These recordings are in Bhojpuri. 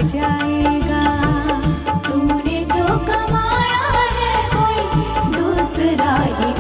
जाएगा। तूने जो कमाया है कोई दूसरा ही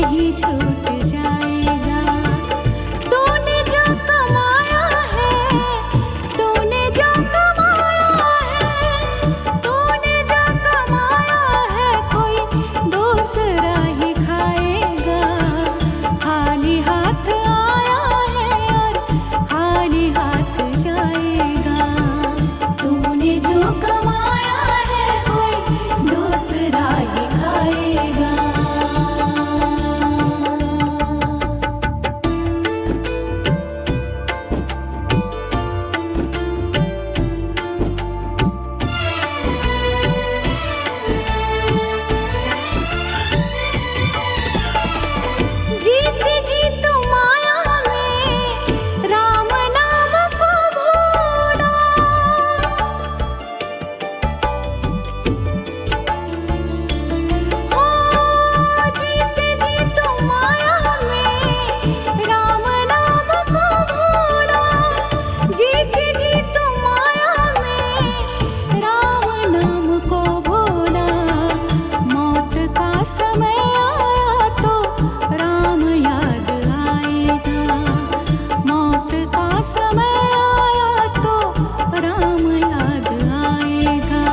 ही छूट जाएगा। तूने जो कमाया है, तूने जो कमाया है, तूने जो कमाया है, कोई दूसरा ही खाएगा। खाली हाथ आया है और खाली हाथ जाएगा। तूने जो कमाया है, कोई दूसरा ही खाएगा। जीती जी तुम माया में राम नाम को भूलो। हो जीती जी तुम माया में राम नाम को भूलो। जीती जी तुम माया में राम नाम को भूला। मौत का समय आया तो राम याद आएगा। मौत का समय आया तो राम याद आएगा।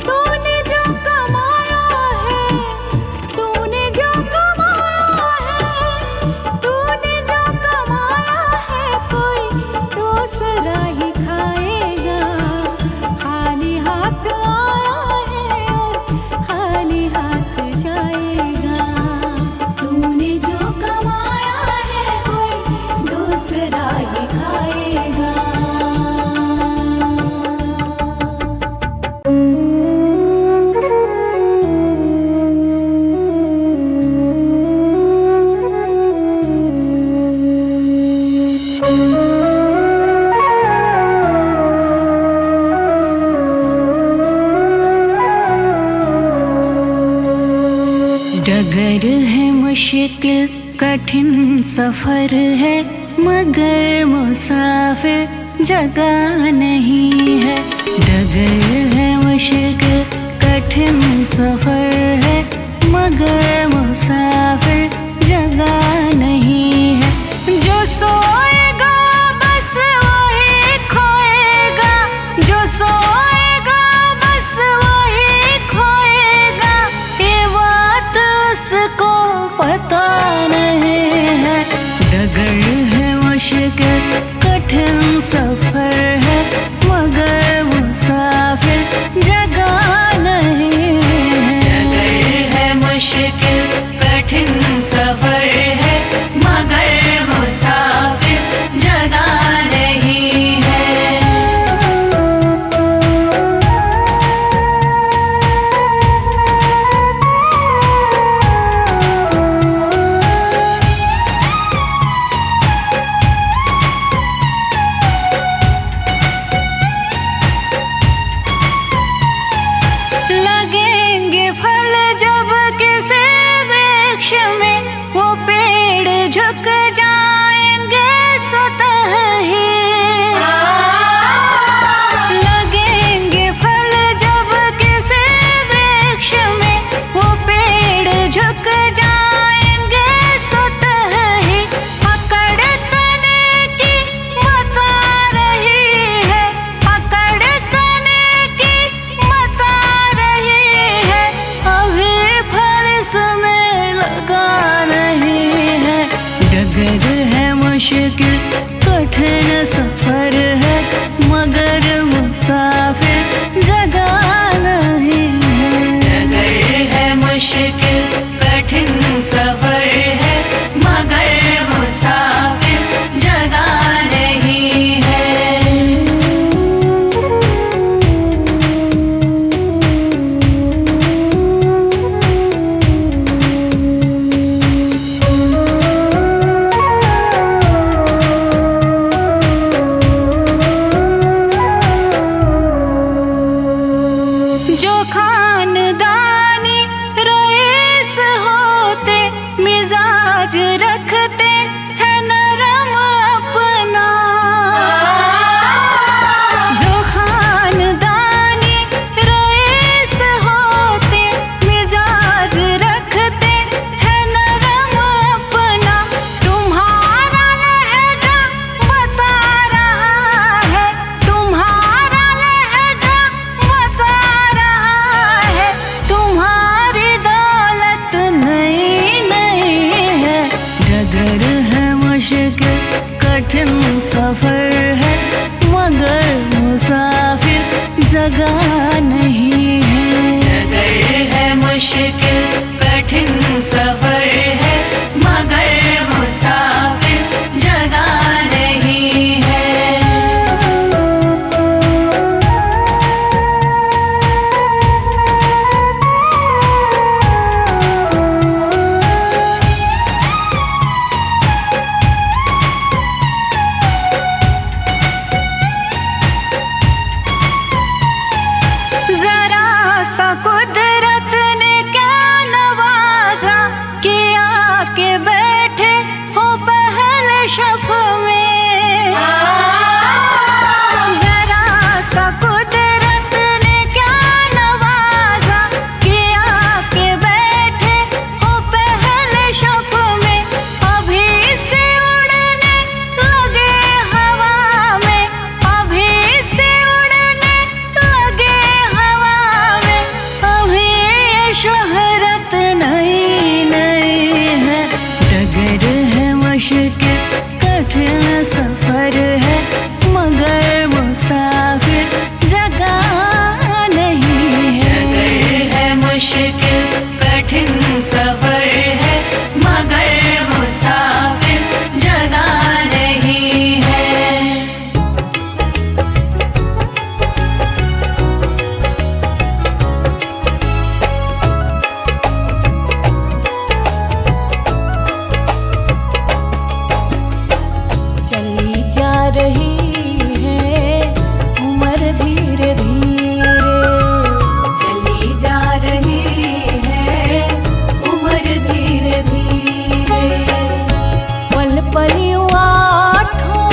तूने जो कमाया है, तूने जो कमाया है, तूने जो कमाया है, कोई दूसरा ही खाएगा। खाली हाथ आया है और खाली हाथ जाएगा। तूने जो कमाया है, कोई दूसरा ही खाएगा। डगर है मुश्किल कठिन सफर है, मगर मुसाफिर जगह नहीं है। डगर है मुश्किल कठिन सफर है, मगर मुसाफिर जगह नहीं है। जो सोएगा बस वही खोएगा, जो सोएगा बस वही खोएगा। ये बात उसको पता नहीं है। डगर है मुश्किल कठिन सफर है, मगर मुसाफिर जगह नहीं है। डगर है मुश्किल कठिन सफर है, मगर मुसाफिर जगह नहीं है। लगेंगे फल जब किसी वृक्ष में, वो पेड़ झुक जाएंगे स्वतः ही। लगेंगे फल जब किसी वृक्ष में, वो पेड़ झुक जाएंगे स्वतः ही। पकड़ तने की मत आ रही है, पकड़ तने की मत आ रही है। अभी फल इसमें लगा नहीं है। डगर है मुश्किल कठिन सफर है, मगर मुसाफिर जगह नहीं है। डगर है मुश्किल कठिन सफर है, मगर मुसाफिर जगह नहीं है। जो खानदानी रईस होते, मिजाज रखते हैं नरम अपना। जो खानदानी रईस होते, मिजाज रखते हैं नरम आके बैठे हो पहले शफ में। जरा सा कुदरत ने क्या नवाजा कि आके बैठे हो पहले शफ में। अभी से उड़ने लगे हवा में, अभी से उड़ने लगे हवा में। अभी ये शोहरत नई नई है, डगर है मुश्किल कठिन सफर है, मगर मुसाफिर जगह नहीं है। डगर है मुश्किल कठिन सफर है, मगर मुसाफिर जगह नहीं है। चली जा रही है उम्र धीरे धीरे, चली जा रही है उम्र धीरे धीरे। पल पल यूं आठों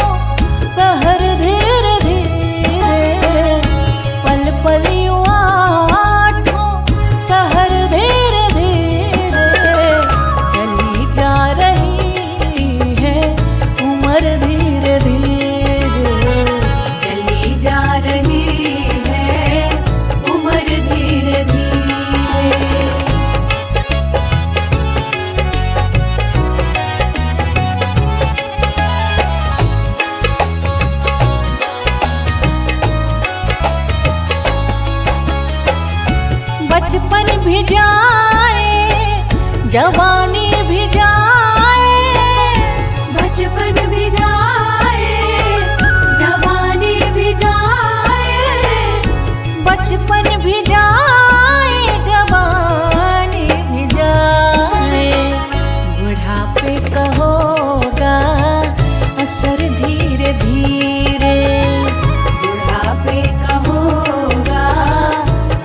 पहर धीरे धीरे, पल पल यूं आठों पहर धीरे धीरे। चली जा रही है उम्र धीरे धीरे, चली जा रही है उम्र धीरे धीरे। बचपन भी जाए जवानी भी जाए, बचपन भी जाए जवानी भी जाए। बचपन भी जाए जवानी भी जाए, बुढ़ापे का होगा असर धीरे धीरे, बुढ़ापे का होगा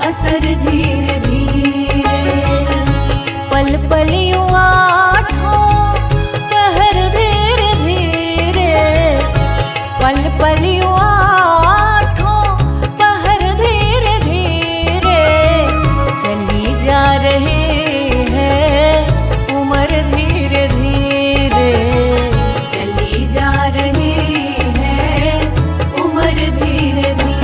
असर धीरे धीरे। पल पल यूं आठों पहर धीरे धीरे, पल पल यूं आठों पहर धीरे धीरे। चली जा रही है उम्र धीरे धीरे, चली जा रही है उम्र धीरे धीरे।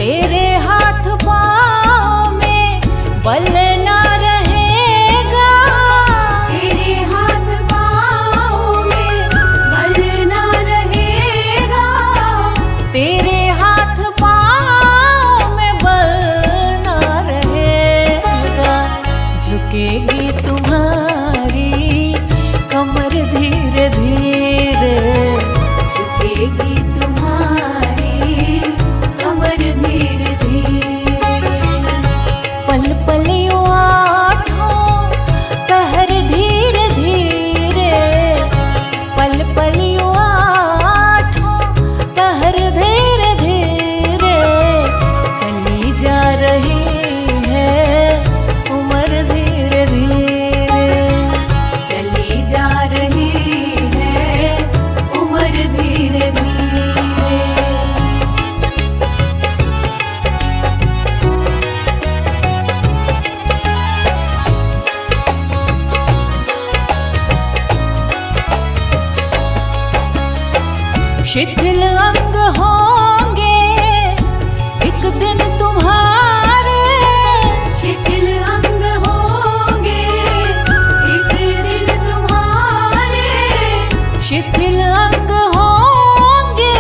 तेरे हाथ पाँव में बल ना रहेगा, तेरे हाथ पाँव में बल ना रहेगा। तेरे हाथ पाँव में बल ना रहेगा, झुकेगी तुम्हारी कमर धीरे धीरे, झुकेगी तुम्हारी कमर धीरे धीरे। पल पल यूं आठों पहर धीरे धीरे, पल पल यूं आठों पहर धीरे धीरे। चली जा रही है उम्र धीरे धीरे, चली जा रही है उम्र धीरे धीरे। शिथिल अंग होंगे एक दिन तुम्हारे, शिथिल अंग होंगे एक दिन तुम्हारे। शिथिल अंग होंगे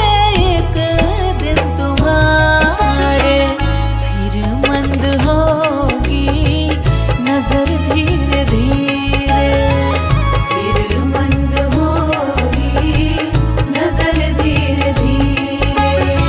एक दिन तुम्हारे, फिर मंद होगी नजर धीरे धीरे, फिर मंद होगी नजर धीरे धीरे।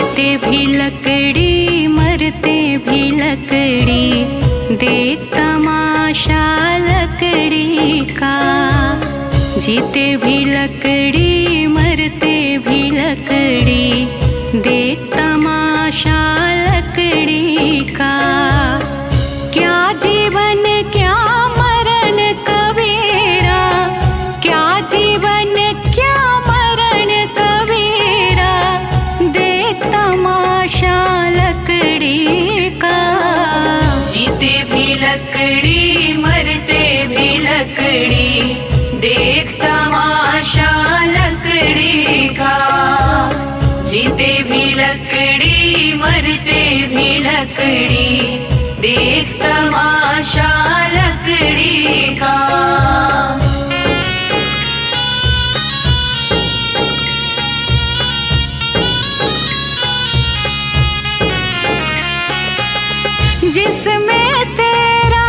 जीते भी लकड़ी मरते भी लकड़ी, देख तमाशा लकड़ी का। जीते भी लकड़ी मरते भी लकड़ी, देख तमाशा लकड़ी का। क्या जीवन क्या मरण कबीरा, क्या जीवन क्या मरण कबीरा, देख तमाशा लकड़ी का। जीते भी लकड़ी मरते भी लकड़ी, देख तमाशा लकड़ी का। जीते भी लकड़ी मरते भी लकड़ी, देख तमाशा लकड़ी का। जिसमें तेरा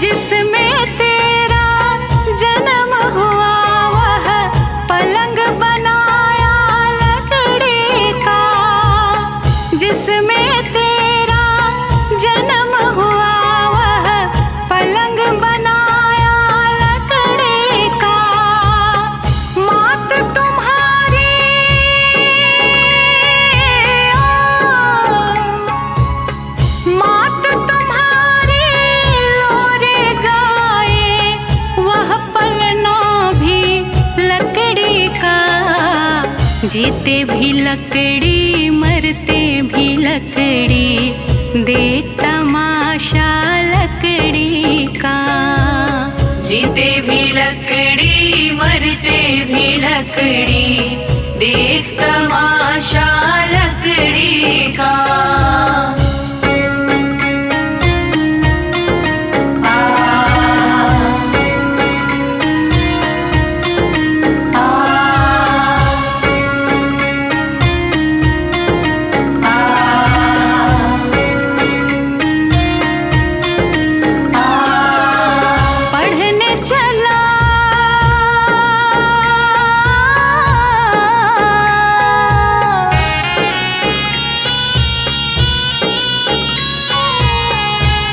जिसमें तेरा जन्म हुआ, वह पलंग बनाया लकड़ी का। जिसमें तेरा जन्म हुआ, वह पलंग बनाया लकड़ी का। मात तुम्हारी मात तुम्हारी लोरे गाए, वह पलना भी लकड़ी का। जीते भी लकड़ी मरते भी लकड़ी, देख तमाशा लकड़ी का। जीते भी लकड़ी मरते भी लकड़ी, देख तमाशा लकड़ी का। पढ़ने चला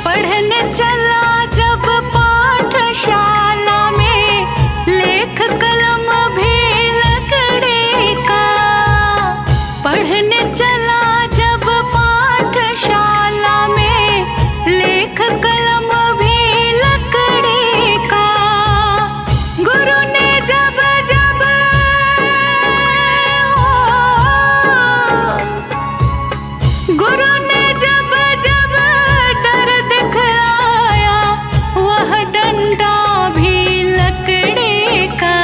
पढ़ने चला जब पाठशाला में, लेख कलम भी लकड़ी का। पढ़ने चला जब पाठशाला में, लेख कलम भी लकड़ी का। गुरु ने जब जब गुरु ने जब जब डर दिखलाया, वह डंडा भी लकड़ी का।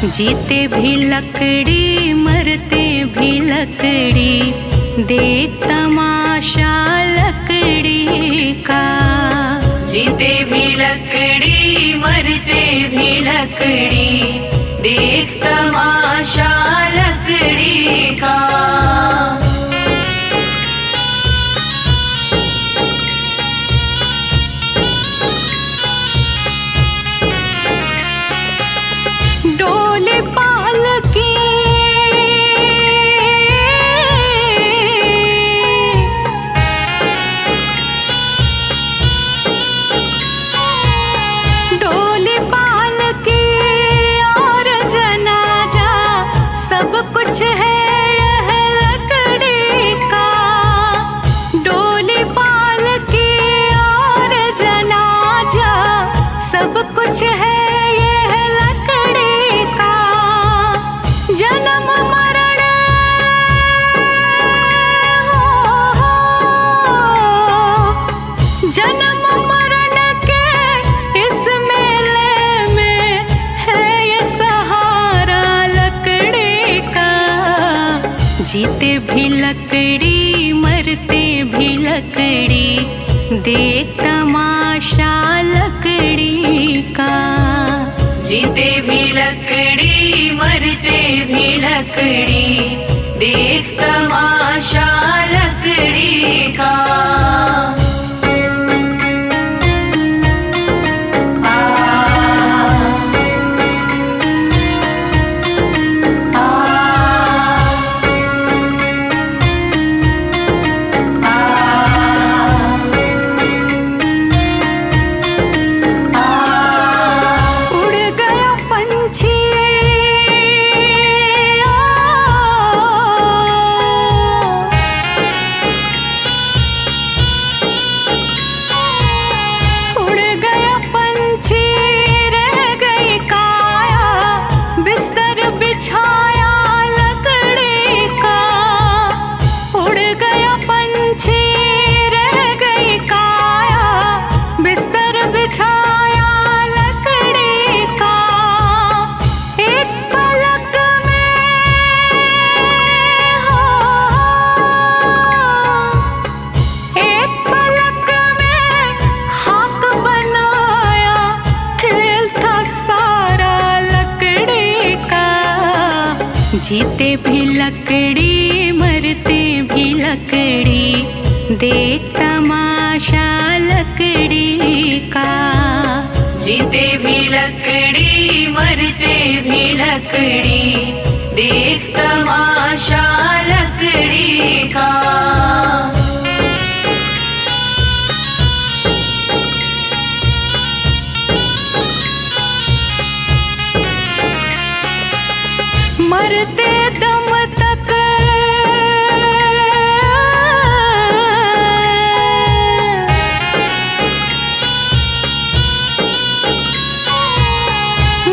जीते भी लकड़ी मरते भी लकड़ी, देख तमाशा लकड़ी का। जीते भी लकड़ी मरते भी लकड़ी, देख तमाशा लकड़ी का। डोली पालकी डोली पालकी और जनाजा, सब कुछ है यह लकड़ी का। डोली पालकी और जनाजा, सब कुछ है यह लकड़ी का। जन्म मरण जन्म मरण के इस मेले में है ये सहारा लकड़ी का। जीते भी लकड़ी मरते भी लकड़ी, देख तमाशा लकड़ी का। जीते भी लकड़ी मरते भी लकड़ी, देख तमाशा लकड़ी का। जीते भी लकड़ी मरते भी लकड़ी, देख तमाशा लकड़ी का। जीते भी लकड़ी मरते भी लकड़ी, देख तमाशा लकड़ी का। मरते दम तक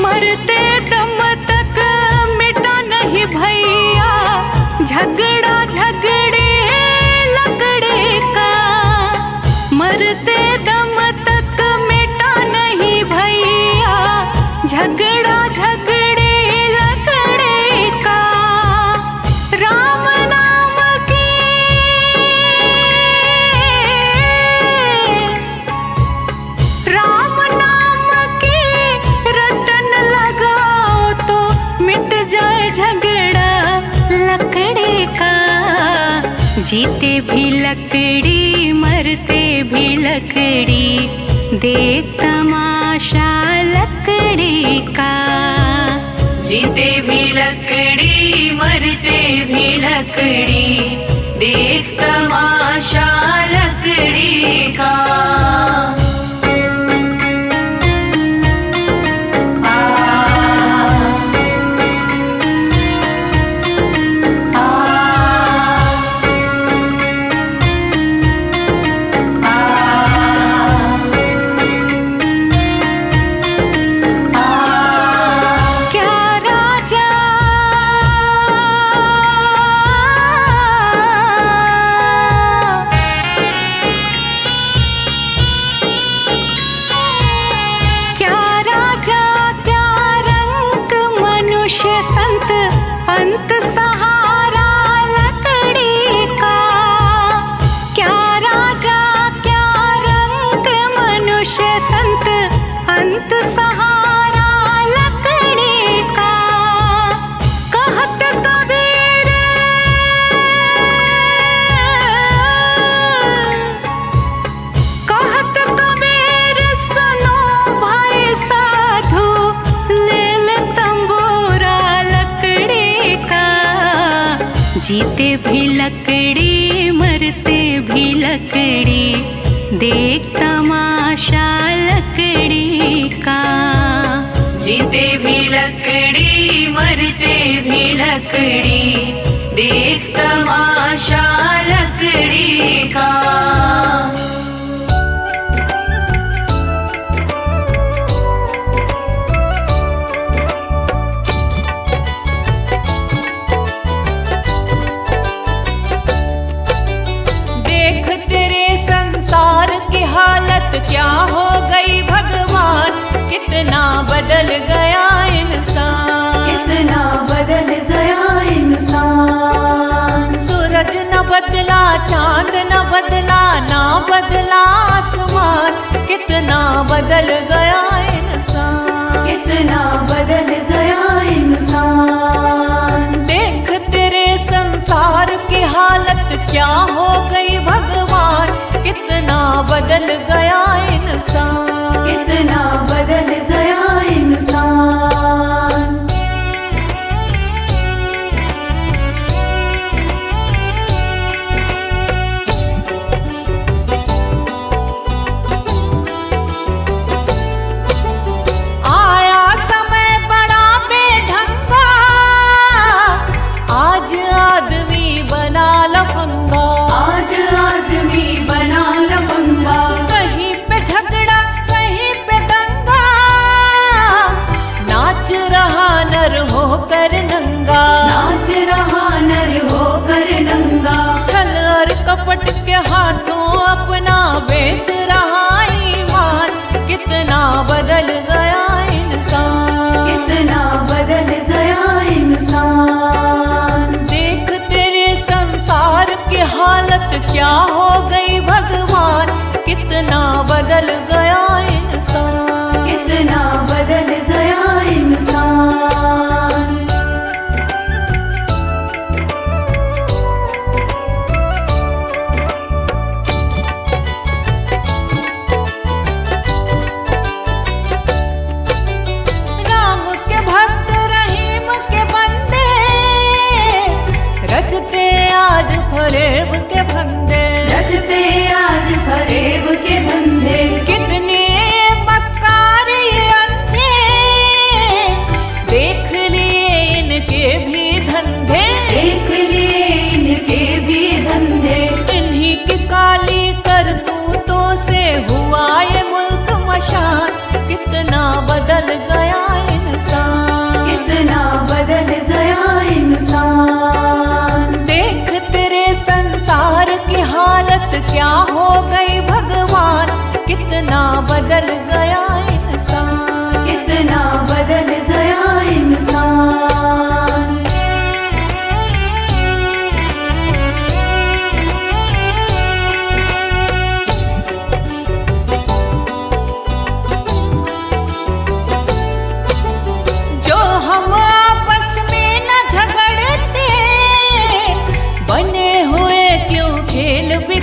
मरते दम तक मिटा नहीं भैया झगड़ा झगड़े लकड़े का। मरते दम तक मिटा नहीं भैया झगड़ा झगड़े लकड़े का। राम नाम की राम नाम की रटन लगाओ तो मिट जाए झगड़ा लकड़ी का। जीते भी लकड़ी मरते भी लकड़ी, देख तमाशा लकड़ी का। जीते भी लकड़ी मरते भी लकड़ी, देख तमाशा लकड़ी का। संत अंत सहारा लकड़ी का। क्या राजा क्या रंग मनुष्य संत अंत सहारा लकड़ी का। कहत कबीर कहत कबीर सुनो भाई साधु, ले ले तंबूरा लकड़ी का। जीते भी लकड़ी मरते भी लकड़ी, देख तमाशा लकड़ी का। जीते भी लकड़ी मरते भी लकड़ी, देख तमाशा लकड़ी का। क्या हो गई भगवान, कितना बदल गया इंसान, कितना बदल गया इंसान। सूरज न बदला चांद न बदला ना बदला आसमान, कितना बदल गया इंसान, कितना बदल गया इंसान। देख तेरे संसार की हालत क्या हो गई भगवान, कितना बदल गया इंसान, कितना बदल गया इंसान। आया समय बड़ा बेढंगा, आज आदमी बना लफंगा, आज आदमी बना लफंगा। कहीं पे झगड़ा कहीं पे दंगा, नाच रहा नर होकर नंगा, नाच रहा नर होकर नंगा। छल और कपट के हाथों अपना बेच रहा ईमान, कितना बदल गया इंसान, कितना बदल गया इंसान। देख तेरे संसार की हालत क्या हो गई भगवान, कितना बदल गया इंसान, कितना बदल गया इंसान।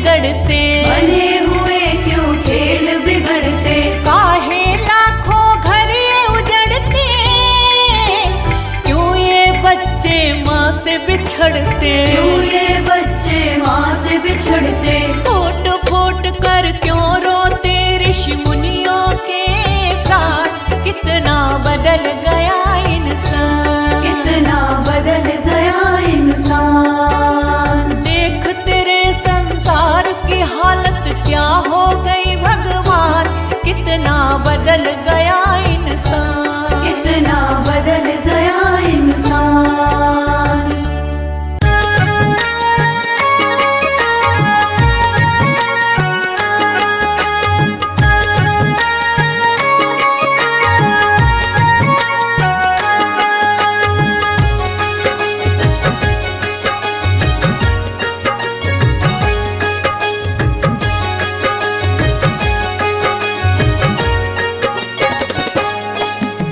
बिगड़ते, बने हुए क्यों खेल बिगड़ते, काहे लाखों घर ये उजड़ते, क्यों ये बच्चे माँ से बिछड़ते, क्यों ये बच्चे माँ से बिछड़ते, फूट फूट कर क्यों रोते ऋषि मुनियों के प्राण, कितना बदल गया इंसान, कितना बदल गया इंसान। देख तेरे संसार की हालत क्या हो गई भगवान, कितना बदल गया इंसान, कितना बदल गया इंसान।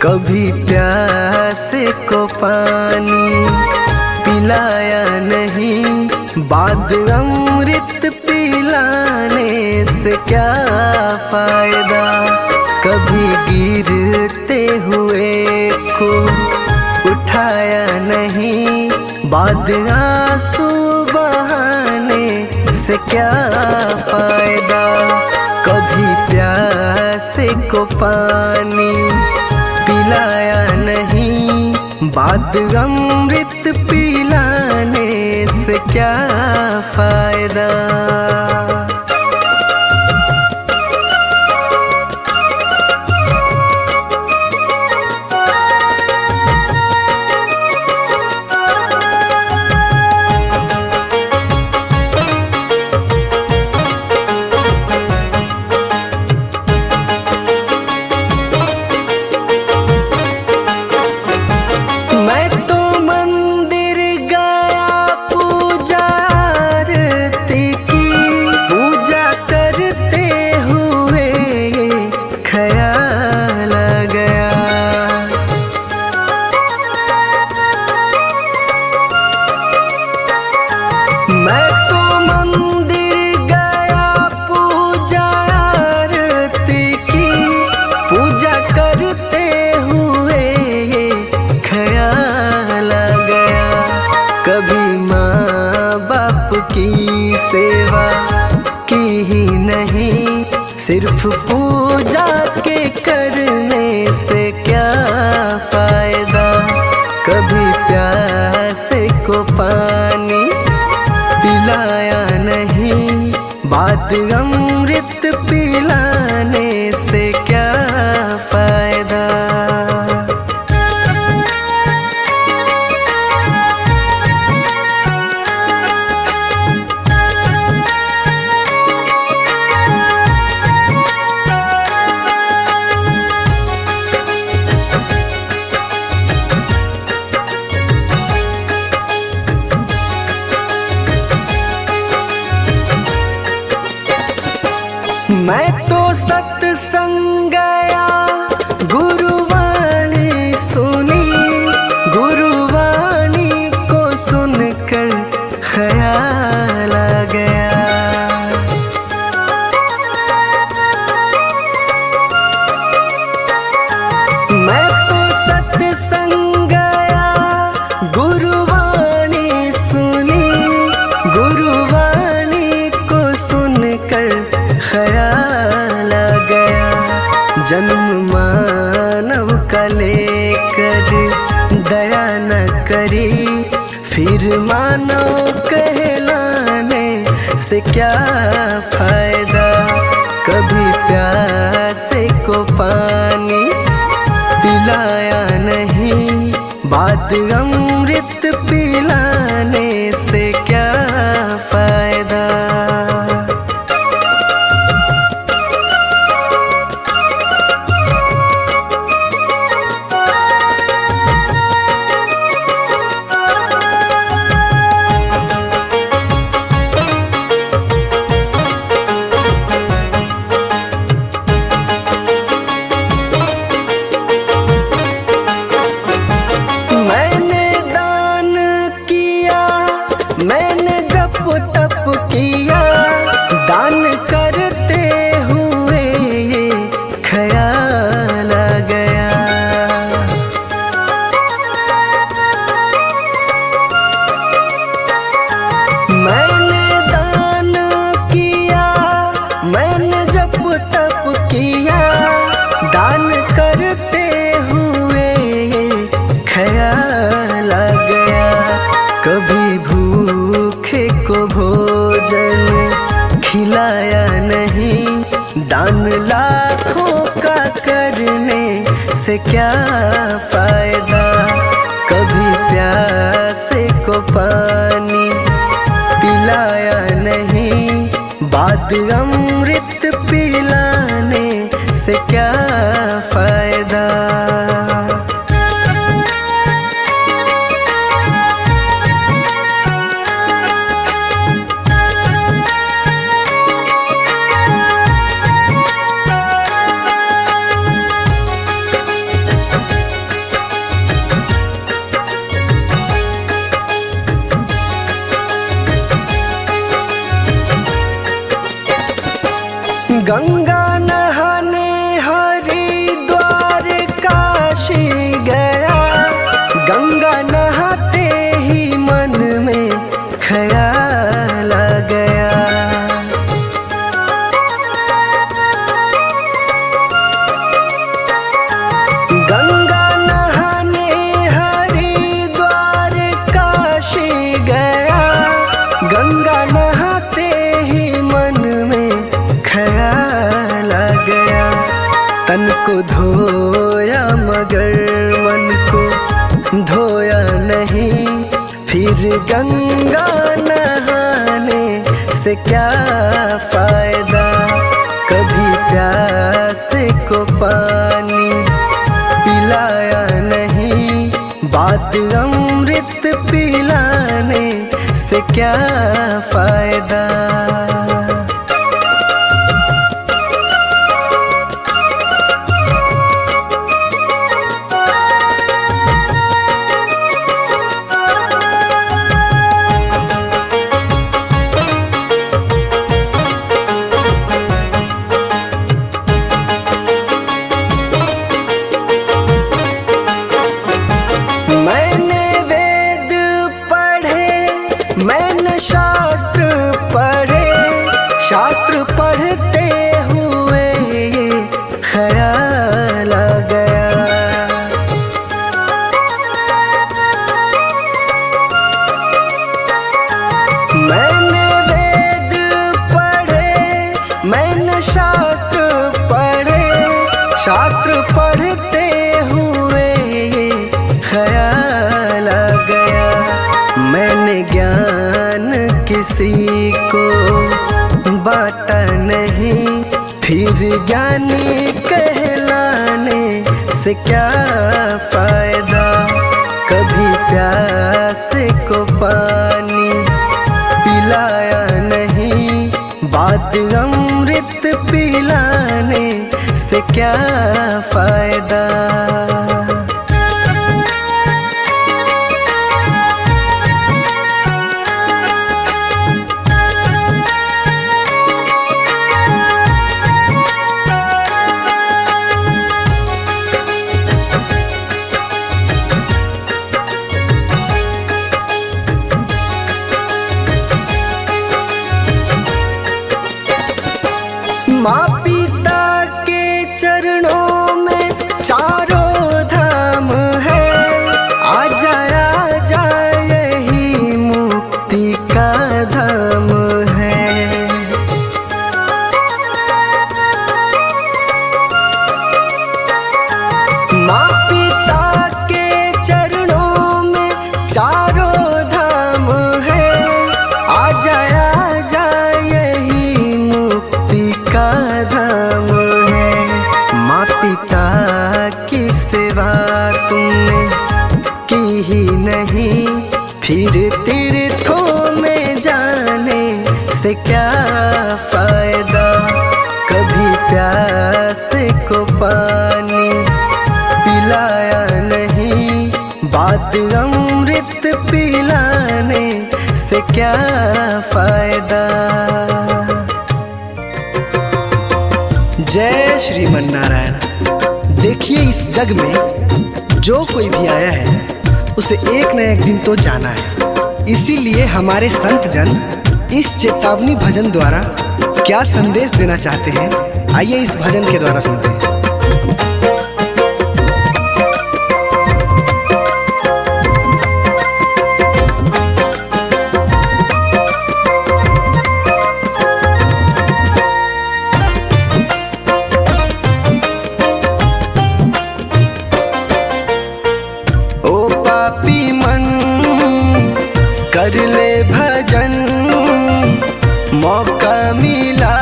कभी प्यासे को पानी पिलाया नहीं, बाद अमृत पिलाने से क्या फायदा। कभी गिरते हुए को उठाया नहीं, बाद आंसू बहाने से क्या फायदा। कभी प्यासे को पानी पिलाया नहीं, बाद अमृत पिलाने से क्या फायदा। सेवा की ही नहीं, सिर्फ पूजा के करने से क्या फायदा। कभी प्यासे को पानी पिलाया नहीं, बाद अमृत पिलाने से क्या फायदा। मैं तो सत्संग गया, गुरुवाणी सुनी, गुरुवाणी को सुनकर ख्याल आ गया। मैं तो सत्संग गया, गुरुवाणी सुनी, गुरुवाणी को सुनकर ख्याल आ गया। जन्म मानव का लेकर दया न करी, फिर मानव कहलाने से क्या फायदा। कभी प्यासे को पानी पिलाया नहीं, बाद अमृत पिलाने से क्या फायदा। मैंने खिलाया नहीं। दान लाखों का करने से क्या फायदा, कभी प्यासे को पानी पिलाया नहीं। बाद अमृत पिलाने से क्या फायदा। गंगा नहाने हरिद्वार काशी गया, गंगा नहाते ही मन में ख्याल आ गया। गंगा नहाने हरिद्वार काशी गया, गंगा नहाते ही मन में ख्याल आ गया। तन को धोया मगर मन को धोया नहीं, फिर गंगा नहाने से क्या फायदा। कभी प्यासे को पानी पिलाया नहीं, बाद अमृत पिलाने से क्या फायदा। मैंने वेद पढ़े, मैंने शास्त्र पढ़े, शास्त्र पढ़ते हुए ये ख्याल आ गया। मैंने वेद पढ़े, मैंने शास्त्र पढ़े, शास्त्र पढ़ते हुए ये ख्याल आ गया। मैंने ज्ञान किसी को बांटा नहीं, फिर ज्ञानी कहलाने से क्या फायदा। कभी प्यासे को पानी पिलाया नहीं, बाद अमृत पिलाने से क्या फायदा। माँ पिता के चरणों में चारों धाम है, आ जा यही मुक्ति का धाम है। माँ पिता के चरणों में चारों धाम है, आ जा यही मुक्ति का धाम है। माँ पिता की सेवा तुमने की ही नहीं, फिर तीर्थों में जाने से क्या फायदा। कभी प्यासे को पानी पिलाया नहीं, बाद अमृत पिलाने से क्या फायदा। जय श्रीमन नारायण। देखिए इस जग में जो कोई भी आया है उसे एक न एक दिन तो जाना है। इसीलिए हमारे संत जन इस चेतावनी भजन द्वारा क्या संदेश देना चाहते हैं, आइए इस भजन के द्वारा सुनते हैं। मिला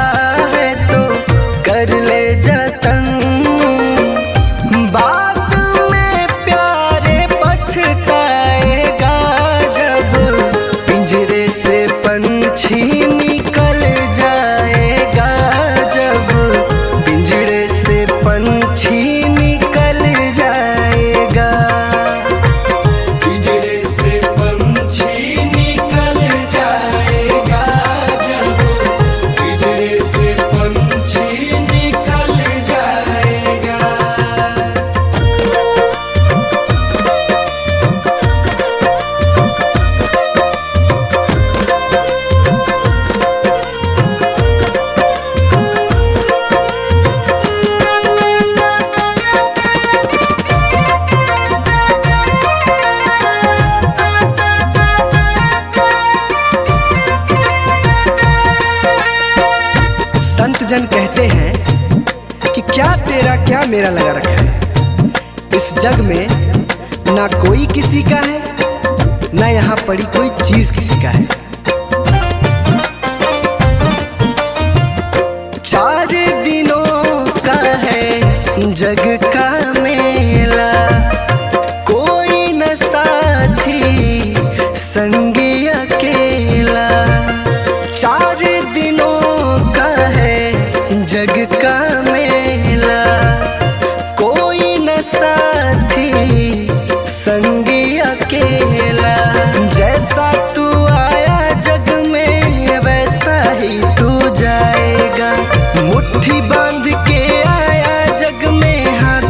है तो कर ले जतन। बाद में प्यारे पछताएगा जब पिंजरे से पंछी निकल जाएगा, जब पिंजरे से पंछी निकल जाएगा। पिंजरे से पंछी निकल जाएगा, जब पिंजरे से पंछी निकल जाएगा। संत जन कहते हैं कि क्या तेरा क्या मेरा लगा रखा है। इस जग में ना कोई किसी का है, ना यहाँ पड़ी कोई चीज किसी का है। 4 दिनों का है जग का मेला, कोई न साथी संगी अकेला। 4 दिनों का है जग का मेला, कोई न साथी संगी अकेला। जैसा तू आया जग में वैसा ही तू जाएगा, मुट्ठी बांध के आया जग में हाथ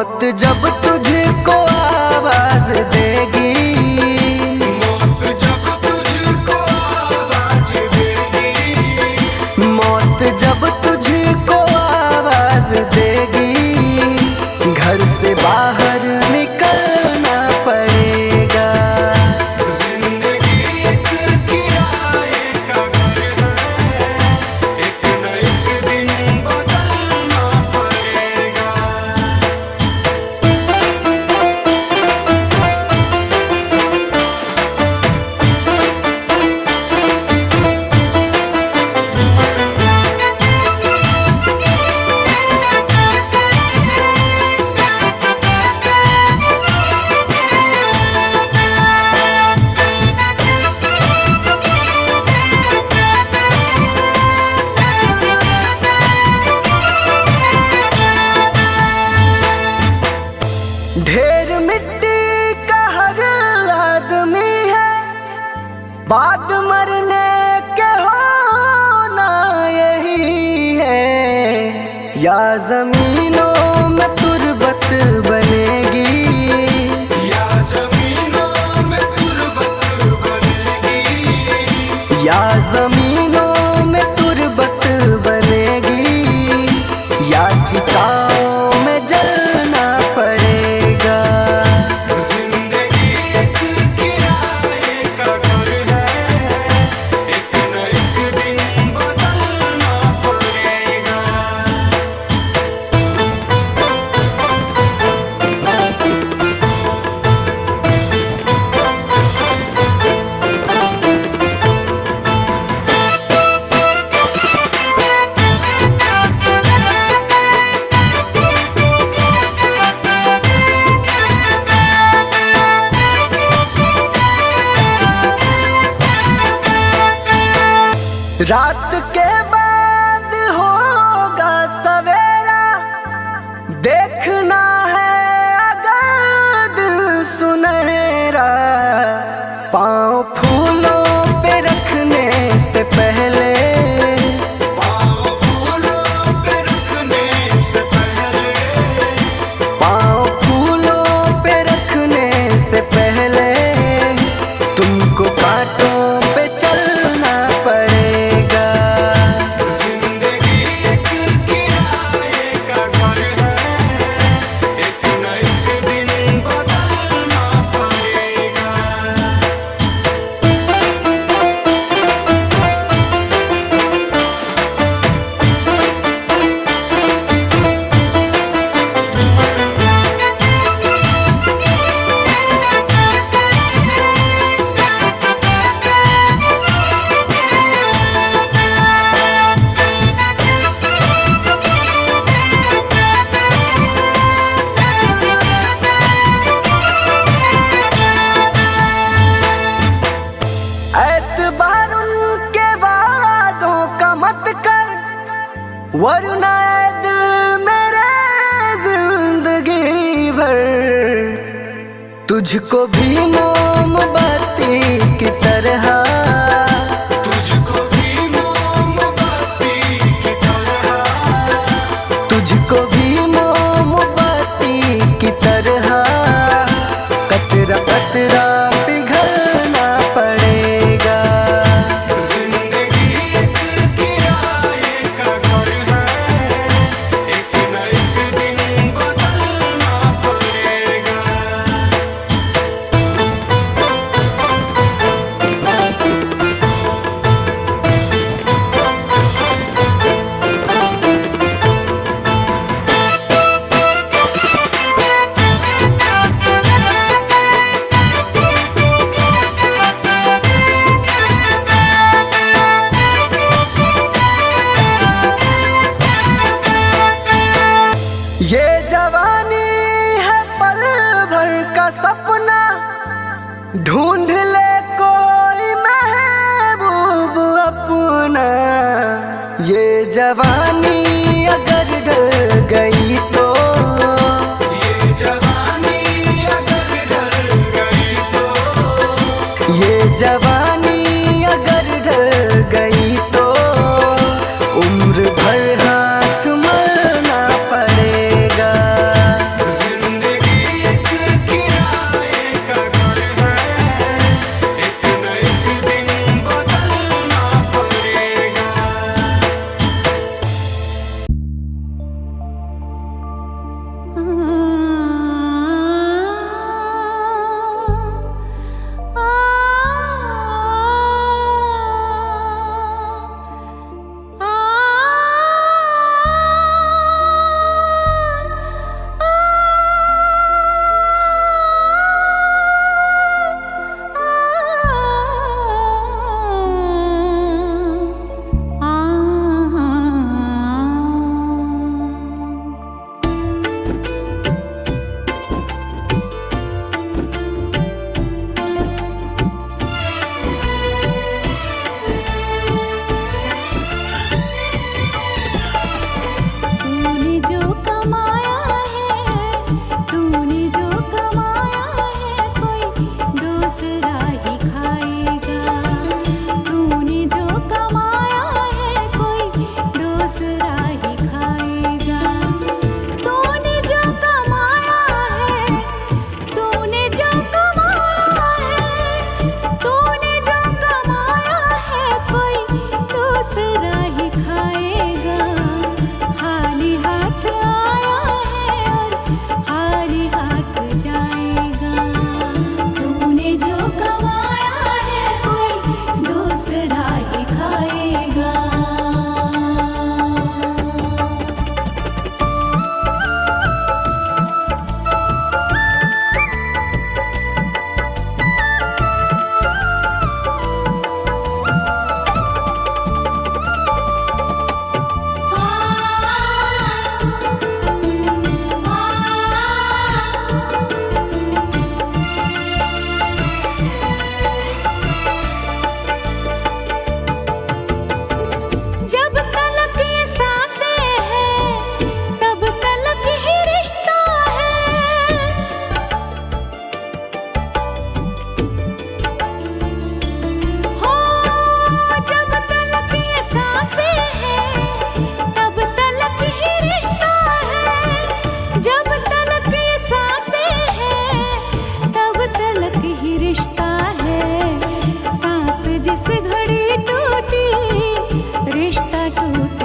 मौत जब तुझको आवाज देगी, मौत जब तुझको आवाज देगी, मौत जब तुझको आवाज देगी, घर से बाहर निकलना पड़ेगा। जिंदगी एक किराए का घर है, एक न एक दिन बदलना पड़ेगा। ढेर मिट्टी का हर आदमी है, बाद मरने के होना यही है। या जमीनों में तुरबत बनेगी, या जमीनों में तुरबत बनेगी, या जमीनों में तुरबत बनेगी, या चिताओं में जलना पड़ेगा। जिंदगी एक किराए का घर है, एक न एक दिन बदलना पड़ेगा। रात के बाद होगा सवेरा, देखना है अगर दिल सुनहरा। पाँव फूलों पे रखने से पहले, पाँव फूलों पे रखने से पहले, पाँव फूलों पे रखने से पहले, तुमको कांटों पे चलना पड़ेगा। जिंदगी एक किराए का घर है, एक न एक दिन बदलना पड़ेगा। एतबार उनके वादों का मत कर, वरना ऐ दिल मेरे जिंदगी भर तुझको भी मोमबत्ती की तरह, तुझको भी मोमबत्ती की तरह, तुझको भी मोमबत्ती की तरह, कतरा कतरा पिघलना पड़ेगा। जिंदगी एक किराए का घर है, एक न एक दिन बदलना पड़ेगा। ये जवानी है पल भर का सपना, ढूंढ ले कोई महबूब अपना। ये जवानी अगर ढल गई तो, ये जवानी अगर ढल गई तो, ये जवानी अगर ढल गई तो, उम्र भर हाथ मलना पड़ेगा। जिंदगी हैं तब तलक ही रिश्ता है, जब तलक ये सांसें हैं तब तलक ही रिश्ता है। सांस जिस घड़ी टूटी रिश्ता टूट